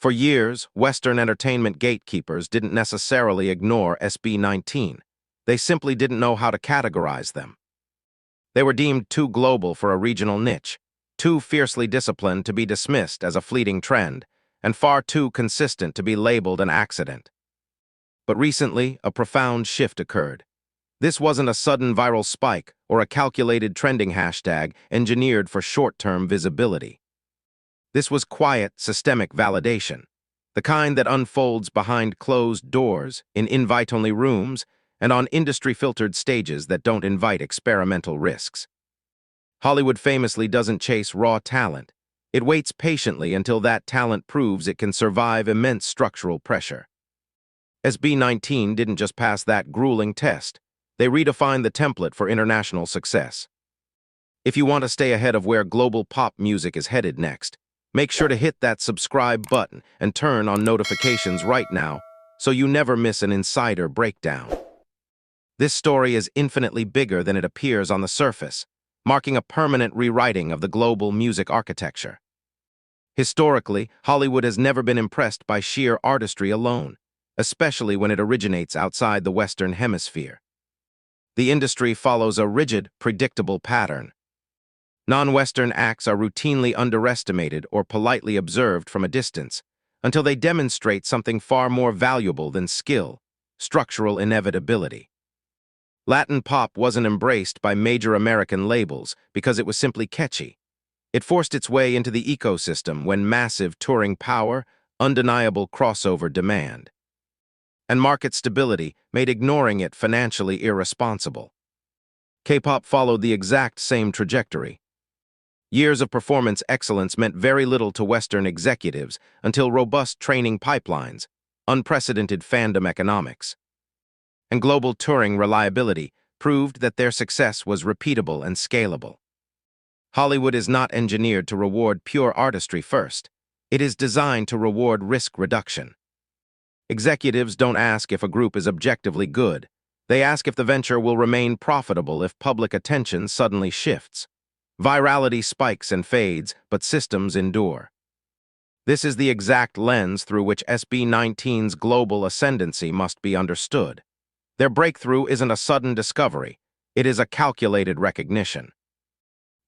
For years, Western entertainment gatekeepers didn't necessarily ignore SB19. They simply didn't know how to categorize them. They were deemed too global for a regional niche, too fiercely disciplined to be dismissed as a fleeting trend, and far too consistent to be labeled an accident. But recently, a profound shift occurred. This wasn't a sudden viral spike or a calculated trending hashtag engineered for short-term visibility. This was quiet, systemic validation, the kind that unfolds behind closed doors, in invite-only rooms, and on industry-filtered stages that don't invite experimental risks. Hollywood famously doesn't chase raw talent. It waits patiently until that talent proves it can survive immense structural pressure. SB19 didn't just pass that grueling test. They redefined the template for international success. If you want to stay ahead of where global pop music is headed next, make sure to hit that subscribe button and turn on notifications right now so you never miss an insider breakdown. This story is infinitely bigger than it appears on the surface, marking a permanent rewriting of the global music architecture. Historically, Hollywood has never been impressed by sheer artistry alone, especially when it originates outside the Western Hemisphere. The industry follows a rigid, predictable pattern. Non-Western acts are routinely underestimated or politely observed from a distance until they demonstrate something far more valuable than skill: structural inevitability. Latin pop wasn't embraced by major American labels because it was simply catchy. It forced its way into the ecosystem when massive touring power, undeniable crossover demand, and market stability made ignoring it financially irresponsible. K-pop followed the exact same trajectory. Years of performance excellence meant very little to Western executives until robust training pipelines, unprecedented fandom economics, and global touring reliability proved that their success was repeatable and scalable. Hollywood is not engineered to reward pure artistry first. It is designed to reward risk reduction. Executives don't ask if a group is objectively good. They ask if the venture will remain profitable if public attention suddenly shifts. Virality spikes and fades, but systems endure. This is the exact lens through which SB19's global ascendancy must be understood. Their breakthrough isn't a sudden discovery. It is a calculated recognition.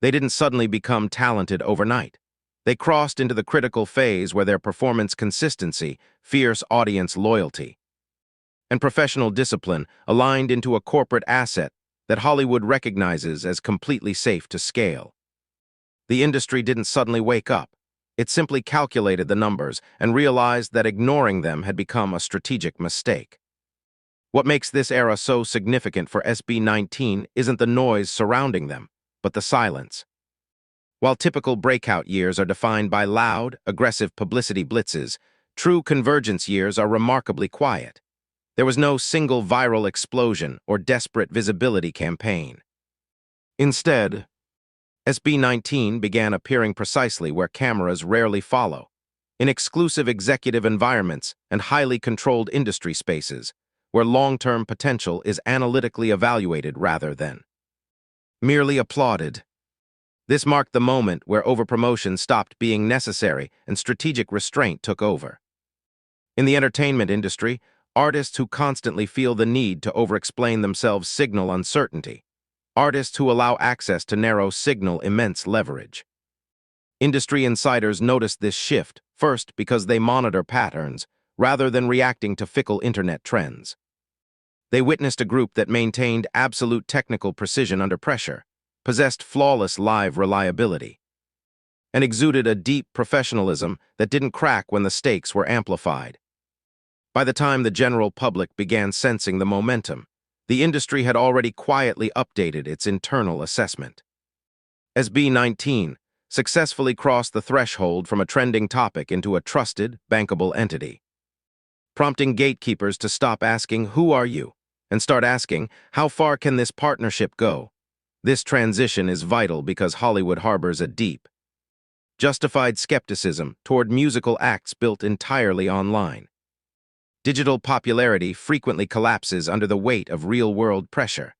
They didn't suddenly become talented overnight. They crossed into the critical phase where their performance consistency, fierce audience loyalty, and professional discipline aligned into a corporate asset that Hollywood recognizes as completely safe to scale. The industry didn't suddenly wake up. It simply calculated the numbers and realized that ignoring them had become a strategic mistake. What makes this era so significant for SB19 isn't the noise surrounding them, but the silence. While typical breakout years are defined by loud, aggressive publicity blitzes, true convergence years are remarkably quiet. There was no single viral explosion or desperate visibility campaign. Instead, SB19 began appearing precisely where cameras rarely follow, in exclusive executive environments and highly controlled industry spaces, where long-term potential is analytically evaluated rather than merely applauded. This marked the moment where overpromotion stopped being necessary and strategic restraint took over. In the entertainment industry, artists who constantly feel the need to overexplain themselves signal uncertainty. Artists who allow access to narrow signal immense leverage. Industry insiders noticed this shift, first because they monitor patterns, rather than reacting to fickle internet trends. They witnessed a group that maintained absolute technical precision under pressure, possessed flawless live reliability, and exuded a deep professionalism that didn't crack when the stakes were amplified. By the time the general public began sensing the momentum, the industry had already quietly updated its internal assessment. SB19 successfully crossed the threshold from a trending topic into a trusted, bankable entity, prompting gatekeepers to stop asking, "Who are you?" and start asking, "How far can this partnership go?" This transition is vital because Hollywood harbors a deep, justified skepticism toward musical acts built entirely online. Digital popularity frequently collapses under the weight of real-world pressure.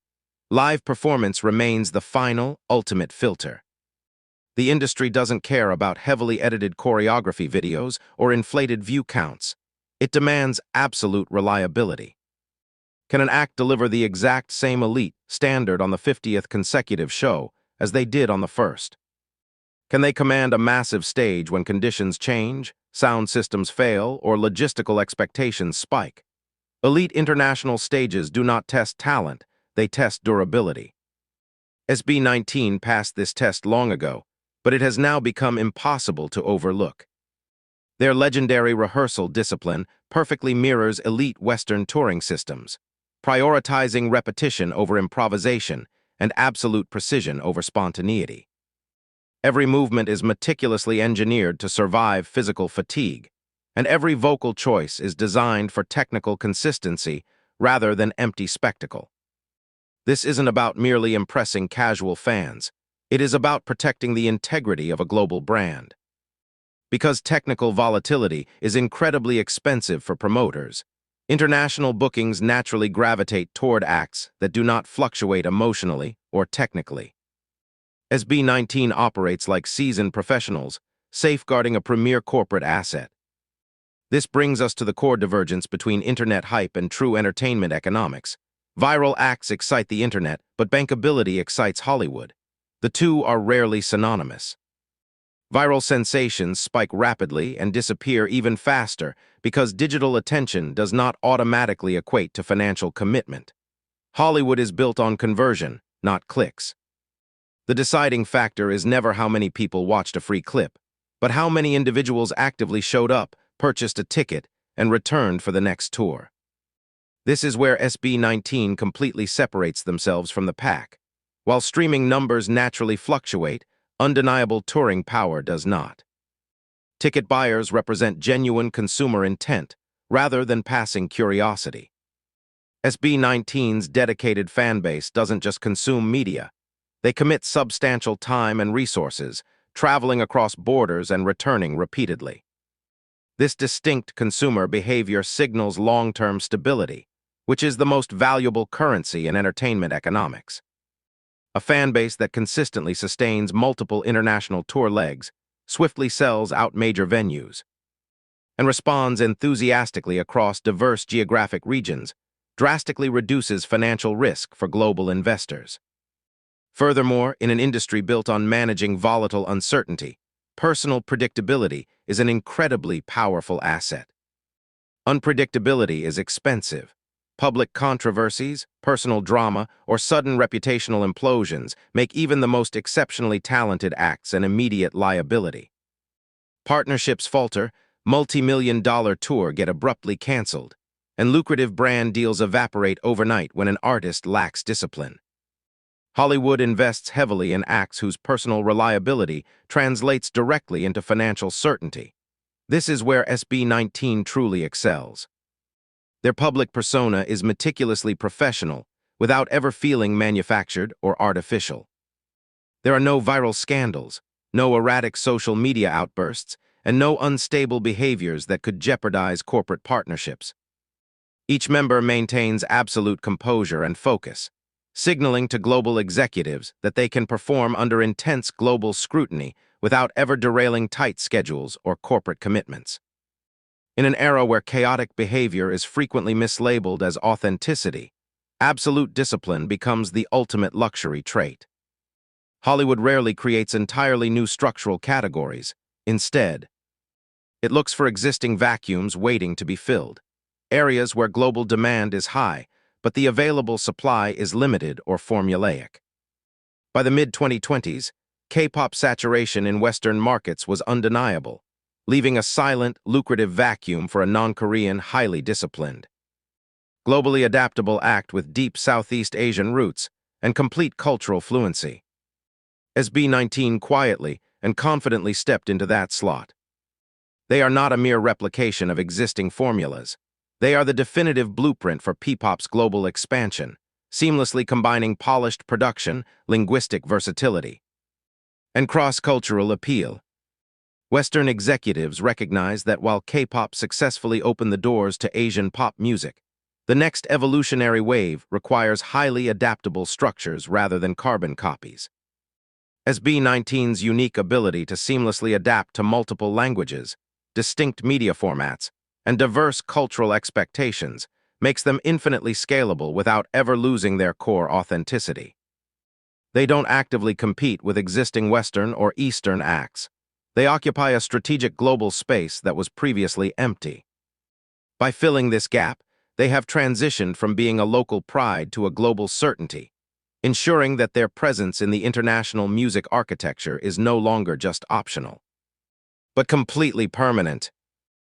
Live performance remains the final, ultimate filter. The industry doesn't care about heavily edited choreography videos or inflated view counts. It demands absolute reliability. Can an act deliver the exact same elite standard on the 50th consecutive show as they did on the first? Can they command a massive stage when conditions change, sound systems fail, or logistical expectations spike? Elite international stages do not test talent, they test durability. SB19 passed this test long ago, but it has now become impossible to overlook. Their legendary rehearsal discipline perfectly mirrors elite Western touring systems, prioritizing repetition over improvisation and absolute precision over spontaneity. Every movement is meticulously engineered to survive physical fatigue, and every vocal choice is designed for technical consistency rather than empty spectacle. This isn't about merely impressing casual fans. It is about protecting the integrity of a global brand. Because technical volatility is incredibly expensive for promoters, international bookings naturally gravitate toward acts that do not fluctuate emotionally or technically. SB19 operates like seasoned professionals, safeguarding a premier corporate asset. This brings us to the core divergence between internet hype and true entertainment economics. Viral acts excite the internet, but bankability excites Hollywood. The two are rarely synonymous. Viral sensations spike rapidly and disappear even faster because digital attention does not automatically equate to financial commitment. Hollywood is built on conversion, not clicks. The deciding factor is never how many people watched a free clip, but how many individuals actively showed up, purchased a ticket, and returned for the next tour. This is where SB19 completely separates themselves from the pack. While streaming numbers naturally fluctuate, undeniable touring power does not. Ticket buyers represent genuine consumer intent, rather than passing curiosity. SB19's dedicated fanbase doesn't just consume media. They commit substantial time and resources, traveling across borders and returning repeatedly. This distinct consumer behavior signals long-term stability, which is the most valuable currency in entertainment economics. A fanbase that consistently sustains multiple international tour legs swiftly sells out major venues and responds enthusiastically across diverse geographic regions, drastically reduces financial risk for global investors. Furthermore, in an industry built on managing volatile uncertainty, personal predictability is an incredibly powerful asset. Unpredictability is expensive. Public controversies, personal drama, or sudden reputational implosions make even the most exceptionally talented acts an immediate liability. Partnerships falter, multi-million-dollar tours get abruptly canceled, and lucrative brand deals evaporate overnight when an artist lacks discipline. Hollywood invests heavily in acts whose personal reliability translates directly into financial certainty. This is where SB19 truly excels. Their public persona is meticulously professional, without ever feeling manufactured or artificial. There are no viral scandals, no erratic social media outbursts, and no unstable behaviors that could jeopardize corporate partnerships. Each member maintains absolute composure and focus, signaling to global executives that they can perform under intense global scrutiny without ever derailing tight schedules or corporate commitments. In an era where chaotic behavior is frequently mislabeled as authenticity, absolute discipline becomes the ultimate luxury trait. Hollywood rarely creates entirely new structural categories. Instead, it looks for existing vacuums waiting to be filled, areas where global demand is high, but the available supply is limited or formulaic. By the mid-2020s, K-pop saturation in Western markets was undeniable, leaving a silent, lucrative vacuum for a non-Korean, highly disciplined, globally adaptable act with deep Southeast Asian roots and complete cultural fluency. SB19 quietly and confidently stepped into that slot. They are not a mere replication of existing formulas. They are the definitive blueprint for P-pop's global expansion, seamlessly combining polished production, linguistic versatility, and cross-cultural appeal. Western executives recognize that while K-pop successfully opened the doors to Asian pop music, the next evolutionary wave requires highly adaptable structures rather than carbon copies. SB19's unique ability to seamlessly adapt to multiple languages, distinct media formats, and diverse cultural expectations makes them infinitely scalable without ever losing their core authenticity. They don't actively compete with existing Western or Eastern acts. They occupy a strategic global space that was previously empty. By filling this gap, they have transitioned from being a local pride to a global certainty, ensuring that their presence in the international music architecture is no longer just optional, but completely permanent.